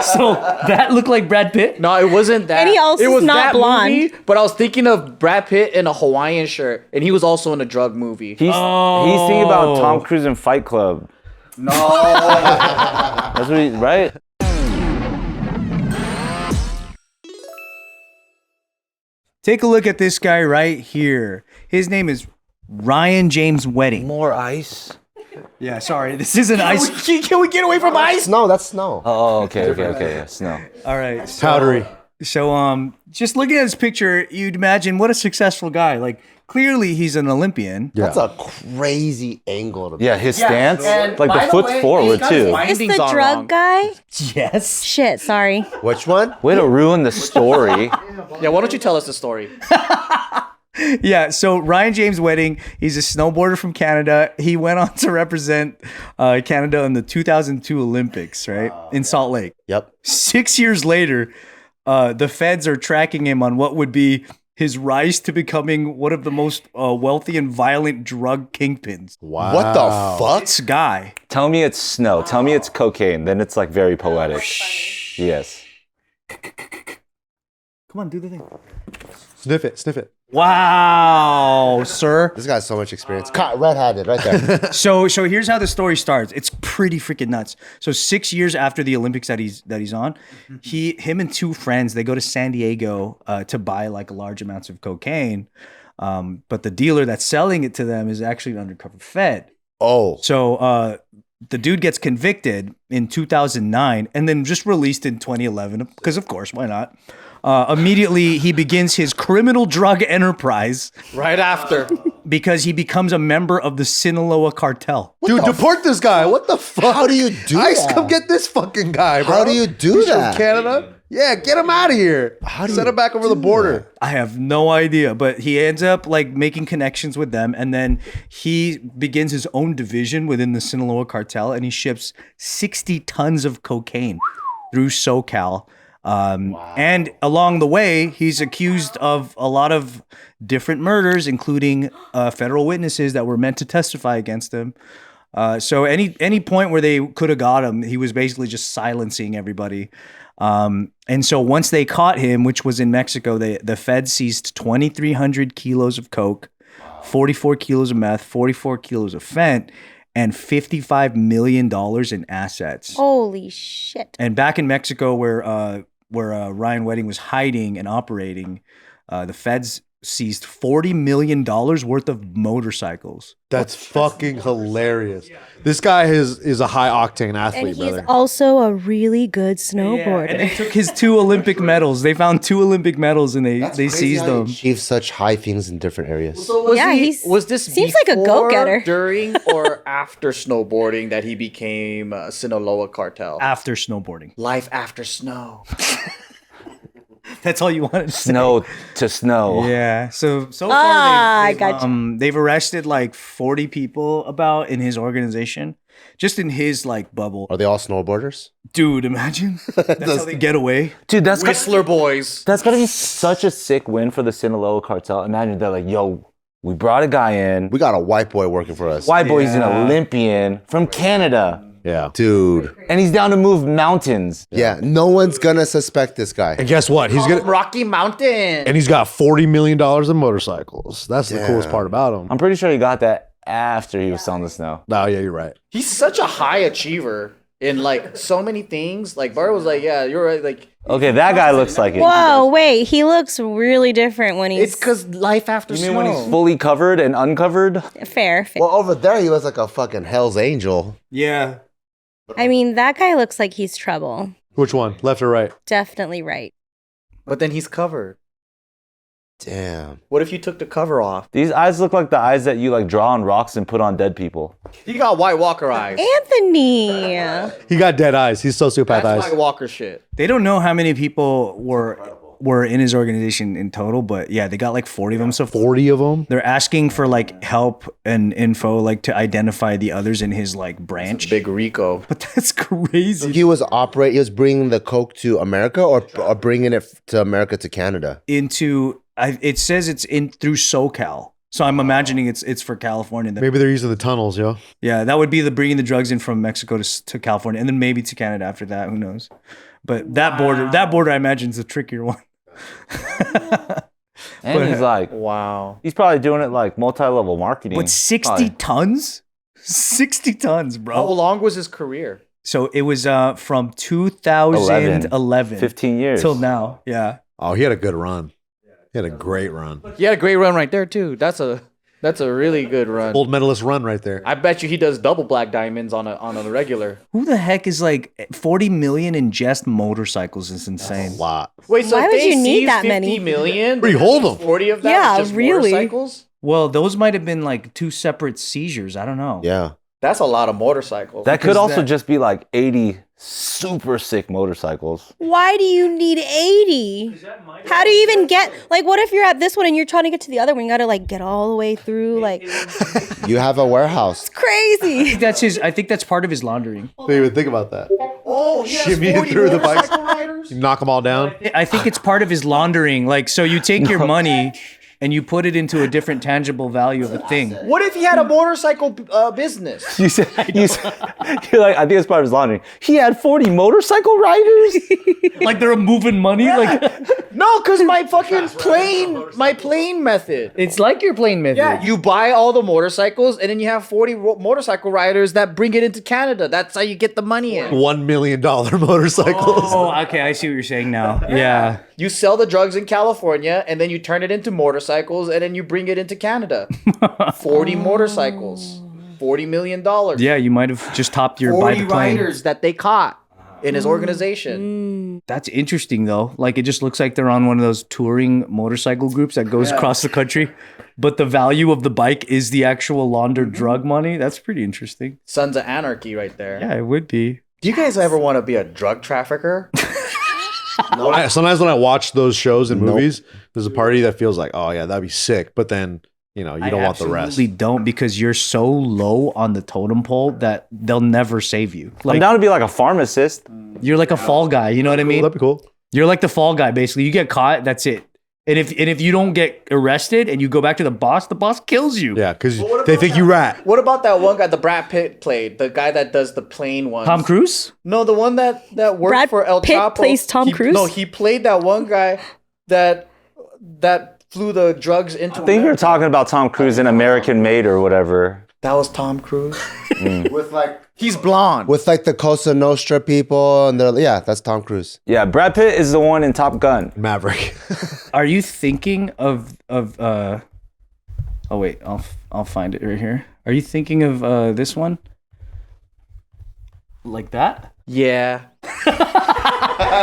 So that looked like Brad Pitt? No, it wasn't that. And he also it was not that blonde. movie, but I was thinking of Brad Pitt in a Hawaiian shirt, and he was also in a drug movie. He's thinking about Tom Cruise in Fight Club. No. That's what right? Take a look at this guy right here. His name is Ryan James Wedding. More ice. Yeah, sorry. This isn't ice. Can we get away from ice? Snow, that's snow. Oh, okay, yeah, snow. All right. Powdery. So, just looking at this picture, you'd imagine what a successful guy. Like, clearly he's an Olympian. Yeah. That's a crazy angle. Yeah, his stance, and like by the the foot's way, forward he's got his too. mind- Is the Findings are drug wrong. guy? Yes. Shit, sorry. Which one? Way to ruin the story. Yeah, why don't you tell us the story? Yeah, so Ryan James Wedding, he's a snowboarder from Canada. He went on to represent Canada in the 2002 Olympics, right? In Salt Lake. Yep. 6 years later, the feds are tracking him on what would be his rise to becoming one of the most wealthy and violent drug kingpins. Wow. What the fuck? This guy. Tell me it's snow. Tell me it's cocaine. Then it's like very poetic. Yes. Come on, do the thing. Sniff it, sniff it. Wow, sir. This guy has so much experience. Red-handed right there. So here's how the story starts. It's pretty freaking nuts. So 6 years after the Olympics that he's on, him and two friends, they go to San Diego to buy like large amounts of cocaine. But the dealer that's selling it to them is actually an undercover Fed. Oh. So the dude gets convicted in 2009 and then just released in 2011 because of course, why not? Immediately he begins his criminal drug enterprise Right after. because he becomes a member of the Sinaloa cartel. Dude, deport this guy. What the fuck? How do you do Ice, that? come get this fucking guy, bro. How do you do He's that? from Canada? Yeah, get him out of here. How do Send you him back over the do border. I have no idea, but he ends up like making connections with them, and then he begins his own division within the Sinaloa cartel, and he ships 60 tons of cocaine through SoCal. And along the way, he's accused of a lot of different murders, including federal witnesses that were meant to testify against him. So any point where they could have got him, he was basically just silencing everybody. And so once they caught him, which was in Mexico, the Fed seized 2,300 kilos of coke, 44 kilos of meth, 44 kilos of fent, and $55 million in assets. Holy shit. And back in Mexico, where Ryan Wedding was hiding and operating, the feds seized $40 million worth of motorcycles. That's fucking hilarious. This guy is a high octane And athlete, he's brother. also a really good Yeah, snowboarder. and they took his 2 Olympic medals. They found 2 Olympic medals and they seized them. Achieve such high things in different areas. So was Yeah, he, he's- was this seems like a before, go-getter. during, or after snowboarding that he became a Sinaloa cartel? After snowboarding. Life after snow. That's all you wanted to say. Snow to snow. Yeah. So far I they've, gotcha. they've arrested like 40 people about in his organization, just in his like bubble. Are they all snowboarders? Dude, imagine that's how they get away. Dude, that's Whistler boys. That's gotta be such a sick win for the Sinaloa cartel. Imagine they're like, yo, we brought a guy in. We got a white boy working for us. White boy's an Olympian from Canada. Yeah. Dude. And he's down to move mountains. Yeah, no one's gonna suspect this guy. And guess what? He's gonna Rocky Mountain. and he's got $40 million in motorcycles. That's the coolest part about him. I'm pretty sure he got that after he was selling the snow. Oh yeah, you're right. He's such a high achiever in like so many things. Like Bart was like, yeah, you're right. Like Okay, that guy looks like it. Whoa, wait. He looks really different when he's... it's because life after You snow. mean when he's fully covered and uncovered? Fair. Well, over there he was like a fucking Hell's Angel. Yeah. I mean, that guy looks like he's trouble. Which one? Left or right? Definitely right. But then he's covered. Damn. What if you took the cover off? These eyes look like the eyes that you like draw on rocks and put on dead people. He got White Walker eyes. Anthony! He got dead eyes. He's sociopath That's eyes. White Walker shit. They don't know how many people were in his organization in total, but yeah, they got like 40 of them. So 40 of them. they're asking for like help and info, like to identify the others in his like branch. Big Rico. But that's crazy. He was bringing the coke to America or bringing it to America to Canada? It says it's in through SoCal. So I'm imagining it's for California. Maybe they're using the tunnels, yo. Yeah, that would be bringing the drugs in from Mexico to California and then maybe to Canada after that. Who knows? But that border, I imagine, is a trickier one. And he's like, Wow. he's probably doing it like multi-level marketing. But 60 Probably. tons? 60 tons, How bro. long was his career? So it was from 2011 15 years. till now. Yeah. Oh, he had a good run. He had a great run. He had a great run right there too. That's a really good run. Gold medalist run right there. I bet you he does double black diamonds on a regular. Who the heck is like 40 million in just motorcycles is insane. A lot. Wait, so Why if would they you need seized that 50 many? million, Where do you hold them? 40 of that Yeah, was just really. motorcycles? Well, those might have been like two separate seizures. I don't know. Yeah. That's a lot of motorcycles. That could Because also that- just be like 80 super sick motorcycles. Why do you need 80? How do you even get, like, what if you're at this one and you're trying to get to the other one? You got to, like, get all the way through. Like, it's You have a warehouse. crazy. I think that's part of his laundering. Didn't even think about that. oh, he has Shimmy 40 through the bikes. motorcycle riders? You knock them all down. I think it's part of his laundering. Like, so you take your money and you put it into a different tangible value of a thing. What if he had a motorcycle business? You're like, I think it's part of his laundering. He had 40 motorcycle riders? Like they're moving money. Like No, because my fucking plane method. it's like your plane method. Yeah, you buy all the motorcycles and then you have 40 motorcycle riders that bring it into Canada. That's how you get the money in. $1 million motorcycles. Oh, okay. I see what you're saying now. Yeah. You sell the drugs in California and then you turn it into motorcycles and then you bring it into Canada. 40 motorcycles. $40 million. Yeah, you might have just topped your 40 by the plane. riders that they caught in his organization. That's interesting though. Like it just looks like they're on one of those touring motorcycle groups that goes across the country. But the value of the bike is the actual laundered drug money. That's pretty interesting. Sons of Anarchy right there. Yeah, it would be. Do you guys ever want to be a drug trafficker? Sometimes when I watch those shows and movies, there's a party that feels like, oh yeah, that'd be sick. But then, you know, you don't want the rest. Absolutely don't, because you're so low on the totem pole that they'll never save you. I'm Like down to be like a pharmacist. you're like a fall guy. You know what I mean? That'd be cool. You're like the fall guy, basically. You get caught, that's it. And if you don't get arrested and you go back to the boss kills you. Yeah, because they think you rat. What about that one guy the Brad Pitt played? The guy that does the plane ones? Tom Cruise? No, the one that worked Brad for El Pitt Chapo. plays Tom Cruise? No, he played that one guy that flew the drugs into. I think you're America. talking about Tom Cruise in American Made or whatever. That was Tom Cruise. With like He's blonde. with like the Cosa Nostra people and that's Tom Cruise. Yeah, Brad Pitt is the one in Top Gun. Maverick. Are you thinking of oh wait, I'll find it right here. Are you thinking of this one? Like that? Yeah.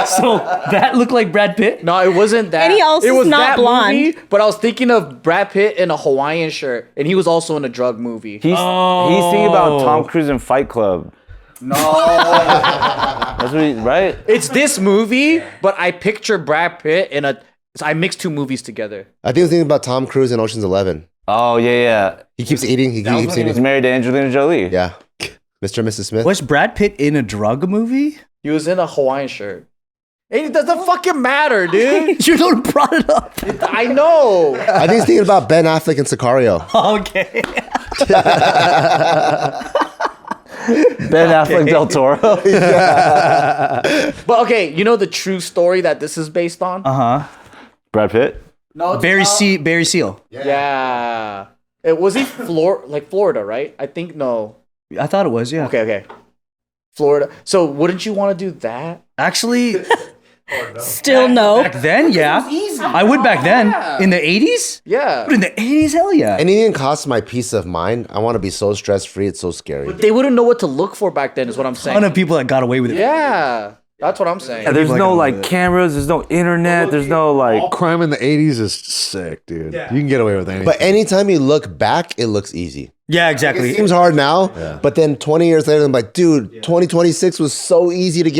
So that looked like Brad Pitt? No, it wasn't that. And he also it was is not that blonde. movie, but I was thinking of Brad Pitt in a Hawaiian shirt, and he was also in a drug movie. He's thinking about Tom Cruise in Fight Club. No, That's what right? it's this movie, but I picture Brad Pitt in a. So I mixed two movies together. I think I was thinking about Tom Cruise in Ocean's 11. Oh yeah. He keeps eating. He keeps He's eating. married to Angelina Jolie. Yeah. Mr. and Mrs. Smith. Was Brad Pitt in a drug movie? He was in a Hawaiian shirt. It doesn't fucking matter, dude. You don't brought it up. I know. I think he's thinking about Ben Affleck and Sicario. Okay. Ben Affleck Del Toro. But okay, you know the true story that this is based on? Uh-huh. Brad Pitt. No, Barry Seal. Yeah. It was he Florida, right? I think no. I thought it was, yeah. Okay. Florida. So wouldn't you want to do that? Actually, Still no. back then, yeah. I would back then. In the 80s? Yeah. But in the 80s, hell yeah. Anything costs my peace of mind. I want to be so stress free. It's so scary. They wouldn't know what to look for back then, is what I'm A ton saying. of people that got away with it. Yeah. That's what I'm saying. Yeah, there's Like no I'm like with it. cameras. There's no internet. There's no like. All crime in the 80s is sick, dude. You can get away with anything. But anytime you look back, it looks easy. Yeah, It exactly. seems hard now, but then 20 years later, I'm like, dude, 2026 was so easy to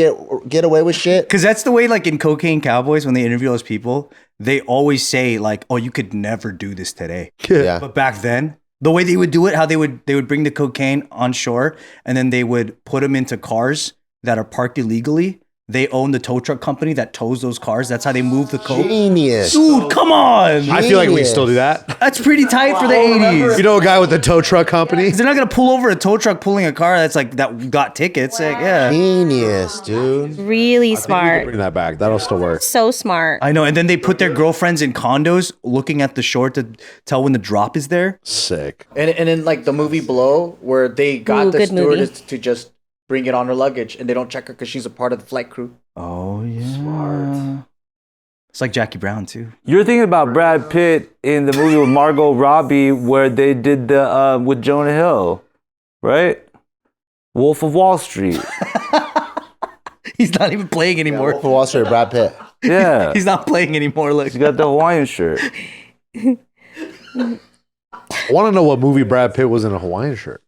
get away with shit. Because that's the way, like in Cocaine Cowboys, when they interview those people, they always say, like, oh, you could never do this today. Yeah. But back then, the way they would do it, how they would bring the cocaine on shore and then they would put them into cars that are parked illegally they own the tow truck company that tows those cars. That's how they move the coke. Genius. Dude, come on. I feel like we Genius. still do that. That's pretty tight for the 80s. You know a guy with a tow truck company? They're not gonna pull over a tow truck pulling a car that's like that got tickets. Like, yeah, Genius, dude. Really smart. Bring that back. That'll still work. So smart. I know. And then they put their girlfriends in condos, looking at the shore to tell when the drop is there. Sick. And in like the movie Below, where they got Ooh, the good movie. stewardess to just bring it on her luggage, and they don't check her because she's a part of the flight crew. Oh yeah, smart. It's like Jackie Brown too. You're thinking about Brad Pitt in the movie with Margot Robbie where they did the with Jonah Hill, right? Wolf of Wall Street. He's not even playing anymore. Wolf of Wall Street, Brad Pitt. Yeah. He's not playing anymore. Look, He got the Hawaiian shirt. I want to know what movie Brad Pitt was in a Hawaiian shirt.